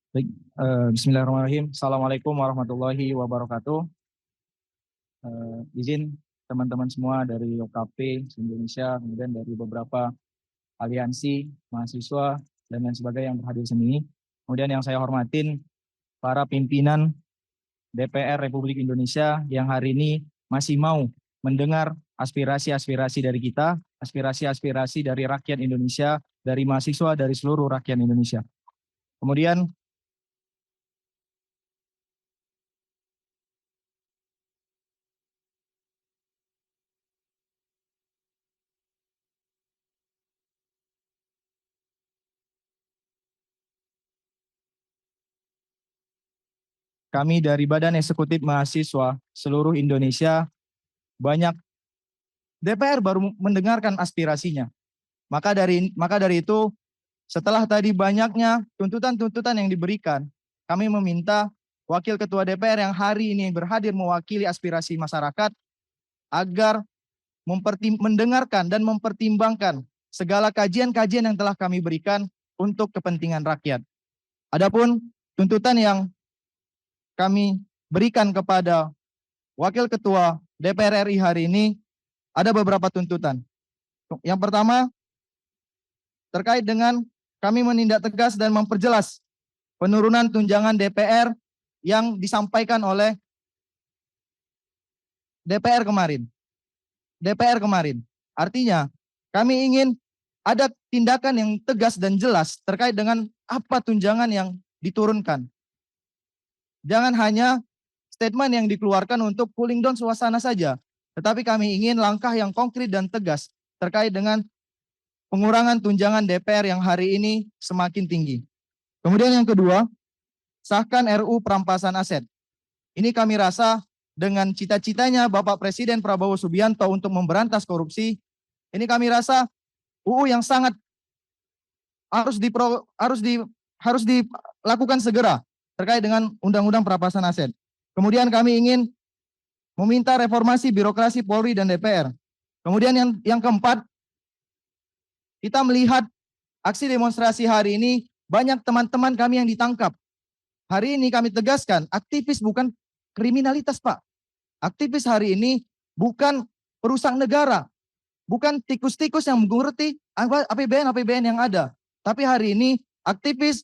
Baik, Bismillahirrahmanirrahim. Assalamualaikum warahmatullahi wabarakatuh. Izin teman-teman semua dari OKP Indonesia, kemudian dari beberapa aliansi mahasiswa dan lain sebagainya yang berhadir di sini. Kemudian yang saya hormatin para pimpinan DPR Republik Indonesia yang hari ini masih mau mendengar aspirasi-aspirasi dari kita, aspirasi-aspirasi dari rakyat Indonesia, dari mahasiswa, dari seluruh rakyat Indonesia. Kemudian kami dari Badan Eksekutif Mahasiswa seluruh Indonesia banyak DPR baru mendengarkan aspirasinya. Maka dari itu setelah tadi banyaknya tuntutan-tuntutan yang diberikan, kami meminta Wakil Ketua DPR yang hari ini berhadir mewakili aspirasi masyarakat agar mendengarkan dan mempertimbangkan segala kajian-kajian yang telah kami berikan untuk kepentingan rakyat. Adapun tuntutan yang kami berikan kepada Wakil Ketua DPR RI hari ini ada beberapa tuntutan. Yang pertama, terkait dengan kami menindak tegas dan memperjelas penurunan tunjangan DPR yang disampaikan oleh DPR kemarin. Artinya, kami ingin ada tindakan yang tegas dan jelas terkait dengan apa tunjangan yang diturunkan. Jangan hanya statement yang dikeluarkan untuk cooling down suasana saja, tetapi kami ingin langkah yang konkret dan tegas terkait dengan pengurangan tunjangan DPR yang hari ini semakin tinggi. Kemudian yang kedua, sahkan RUU perampasan aset. Ini kami rasa dengan cita-citanya Bapak Presiden Prabowo Subianto untuk memberantas korupsi, ini kami rasa UU yang sangat harus dilakukan segera terkait dengan Undang-Undang Perampasan Aset. Kemudian kami ingin meminta reformasi birokrasi Polri dan DPR. Kemudian yang keempat, kita melihat aksi demonstrasi hari ini banyak teman-teman kami yang ditangkap. Hari ini kami tegaskan, aktivis bukan kriminalitas, Pak. Aktivis hari ini bukan perusak negara, bukan tikus-tikus yang mengerti APBN yang ada. Tapi hari ini aktivis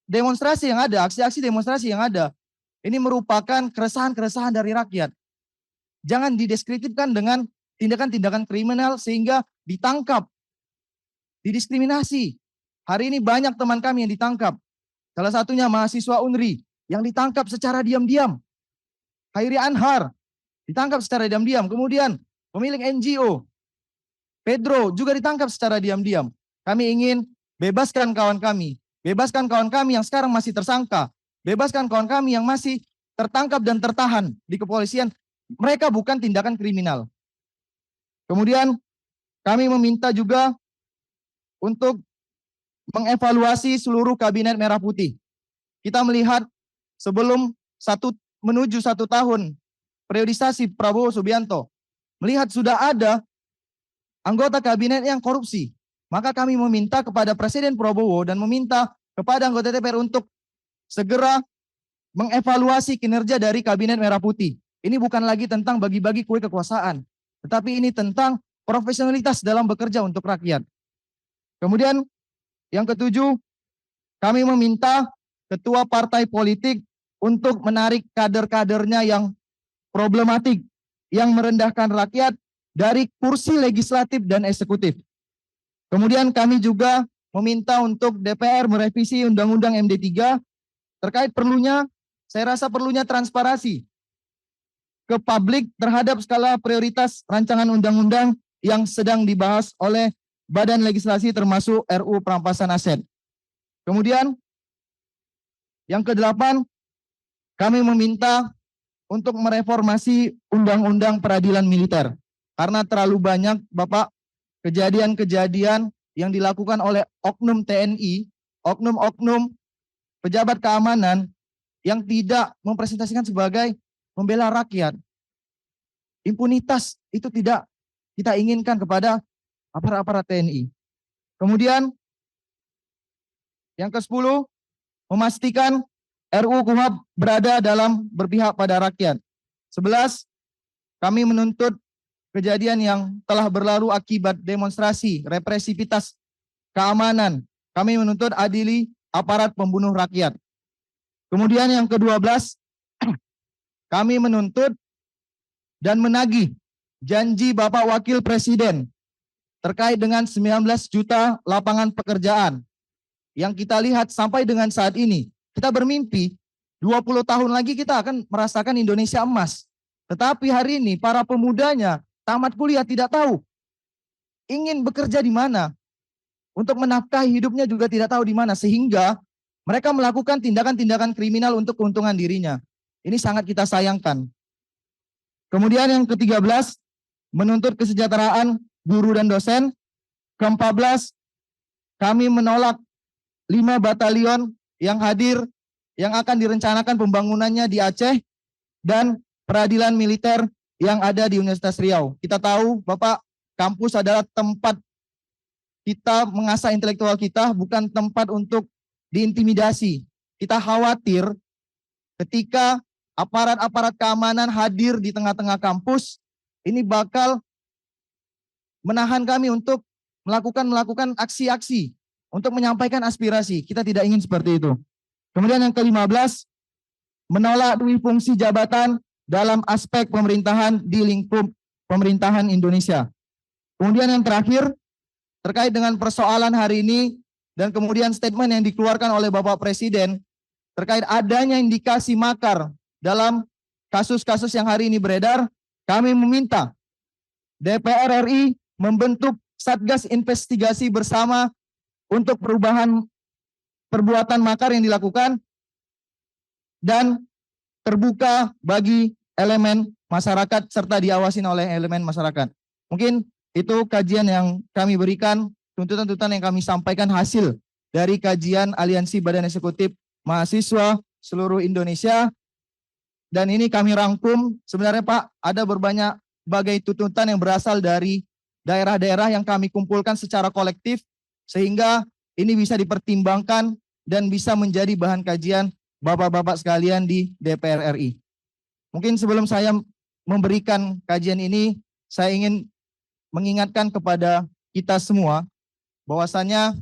demonstrasi yang ada, aksi-aksi demonstrasi yang ada, ini merupakan keresahan-keresahan dari rakyat. Jangan dideskripsikan dengan tindakan-tindakan kriminal sehingga ditangkap, didiskriminasi. Hari ini banyak teman kami yang ditangkap. Salah satunya mahasiswa UNRI yang ditangkap secara diam-diam. Hairi Anhar ditangkap secara diam-diam. Kemudian pemilik NGO Pedro juga ditangkap secara diam-diam. Kami ingin bebaskan kawan kami yang sekarang masih tersangka, bebaskan kawan kami yang masih tertangkap dan tertahan di kepolisian. Mereka bukan tindakan kriminal. Kemudian kami meminta juga untuk mengevaluasi seluruh kabinet merah putih. Kita melihat sebelum menuju satu tahun periodisasi Prabowo Subianto, melihat sudah ada anggota kabinet yang korupsi. Maka kami meminta kepada Presiden Prabowo dan meminta kepada anggota DPR untuk segera mengevaluasi kinerja dari kabinet merah putih. Ini bukan lagi tentang bagi-bagi kue kekuasaan, tetapi ini tentang profesionalitas dalam bekerja untuk rakyat. Kemudian yang ketujuh, kami meminta ketua partai politik untuk menarik kader-kadernya yang problematik, yang merendahkan rakyat dari kursi legislatif dan eksekutif. Kemudian kami juga meminta untuk DPR merevisi Undang-Undang MD3 terkait saya rasa perlunya transparansi ke publik terhadap skala prioritas rancangan undang-undang yang sedang dibahas oleh Badan Legislasi termasuk RUU Perampasan Aset. Kemudian yang kedelapan, kami meminta untuk mereformasi Undang-Undang Peradilan Militer. Karena terlalu banyak, Bapak, kejadian-kejadian yang dilakukan oleh oknum TNI, oknum-oknum pejabat keamanan yang tidak mempresentasikan sebagai membela rakyat. Impunitas itu tidak kita inginkan kepada aparat-aparat TNI. Kemudian yang ke-10, memastikan RUU KUHP berada dalam berpihak pada rakyat. 11, kami menuntut kejadian yang telah berlalu akibat demonstrasi, represivitas, keamanan. Kami menuntut adili aparat pembunuh rakyat. Kemudian yang ke-12, kami menuntut dan menagih janji Bapak Wakil Presiden terkait dengan 19 juta lapangan pekerjaan yang kita lihat sampai dengan saat ini. Kita bermimpi 20 tahun lagi kita akan merasakan Indonesia emas. Tetapi hari ini para pemudanya tamat kuliah tidak tahu ingin bekerja di mana. Untuk menafkahi hidupnya juga tidak tahu di mana. Sehingga mereka melakukan tindakan-tindakan kriminal untuk keuntungan dirinya. Ini sangat kita sayangkan. Kemudian yang ke-13, menuntut kesejahteraan guru dan dosen. Ke-14, kami menolak 5 batalion yang hadir, yang akan direncanakan pembangunannya di Aceh, dan peradilan militer yang ada di Universitas Riau. Kita tahu, Bapak, kampus adalah tempat kita mengasah intelektual kita, bukan tempat untuk diintimidasi. Kita khawatir ketika aparat-aparat keamanan hadir di tengah-tengah kampus, ini bakal menahan kami untuk melakukan aksi-aksi untuk menyampaikan aspirasi. Kita tidak ingin seperti itu. Kemudian yang ke-15, menolak duit fungsi jabatan dalam aspek pemerintahan di lingkup pemerintahan Indonesia. Kemudian yang terakhir, terkait dengan persoalan hari ini dan kemudian statement yang dikeluarkan oleh Bapak Presiden terkait adanya indikasi makar dalam kasus-kasus yang hari ini beredar, kami meminta DPR RI membentuk Satgas Investigasi Bersama untuk perubahan perbuatan makar yang dilakukan dan terbuka bagi elemen masyarakat serta diawasin oleh elemen masyarakat. Mungkin itu kajian yang kami berikan, tuntutan-tuntutan yang kami sampaikan hasil dari kajian Aliansi Badan Eksekutif Mahasiswa seluruh Indonesia. Dan ini kami rangkum, sebenarnya Pak, ada berbagai tuntutan yang berasal dari daerah-daerah yang kami kumpulkan secara kolektif, sehingga ini bisa dipertimbangkan dan bisa menjadi bahan kajian Bapak-Bapak sekalian di DPR RI. Mungkin sebelum saya memberikan kajian ini, saya ingin mengingatkan kepada kita semua, bahwasanya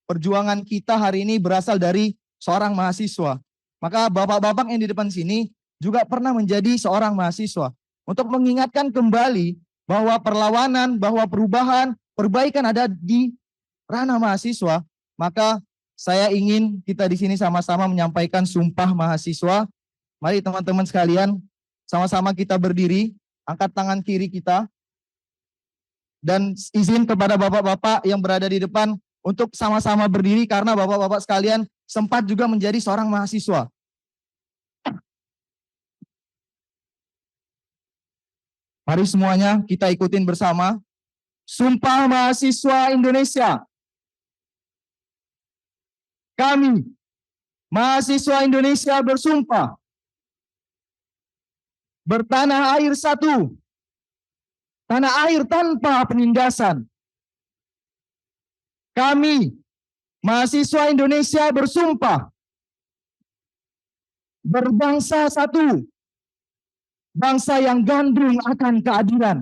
perjuangan kita hari ini berasal dari seorang mahasiswa. Maka Bapak-Bapak yang di depan sini juga pernah menjadi seorang mahasiswa. Untuk mengingatkan kembali bahwa perlawanan, bahwa perubahan, perbaikan ada di ranah mahasiswa, maka saya ingin kita di sini sama-sama menyampaikan sumpah mahasiswa. Mari teman-teman sekalian, sama-sama kita berdiri, angkat tangan kiri kita, dan izin kepada bapak-bapak yang berada di depan untuk sama-sama berdiri karena bapak-bapak sekalian sempat juga menjadi seorang mahasiswa. Mari semuanya kita ikutin bersama. Sumpah Mahasiswa Indonesia. Kami, mahasiswa Indonesia bersumpah bertanah air satu, tanah air tanpa penindasan. Kami, mahasiswa Indonesia bersumpah berbangsa satu, bangsa yang gandrung akan keadilan.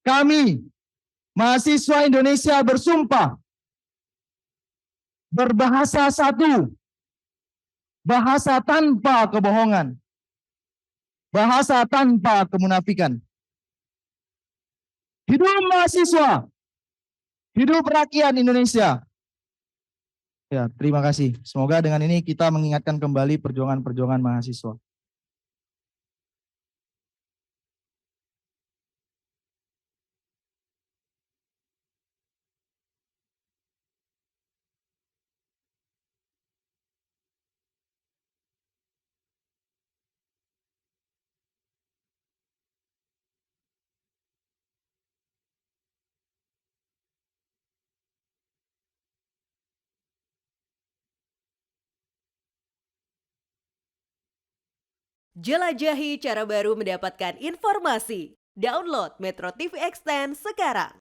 Kami, mahasiswa Indonesia bersumpah berbahasa satu, bahasa tanpa kebohongan, bahasa tanpa kemunafikan. Hidup mahasiswa, hidup rakyat Indonesia. Ya, terima kasih. Semoga dengan ini kita mengingatkan kembali perjuangan-perjuangan mahasiswa. Jelajahi cara baru mendapatkan informasi. Download Metro TV Extend sekarang.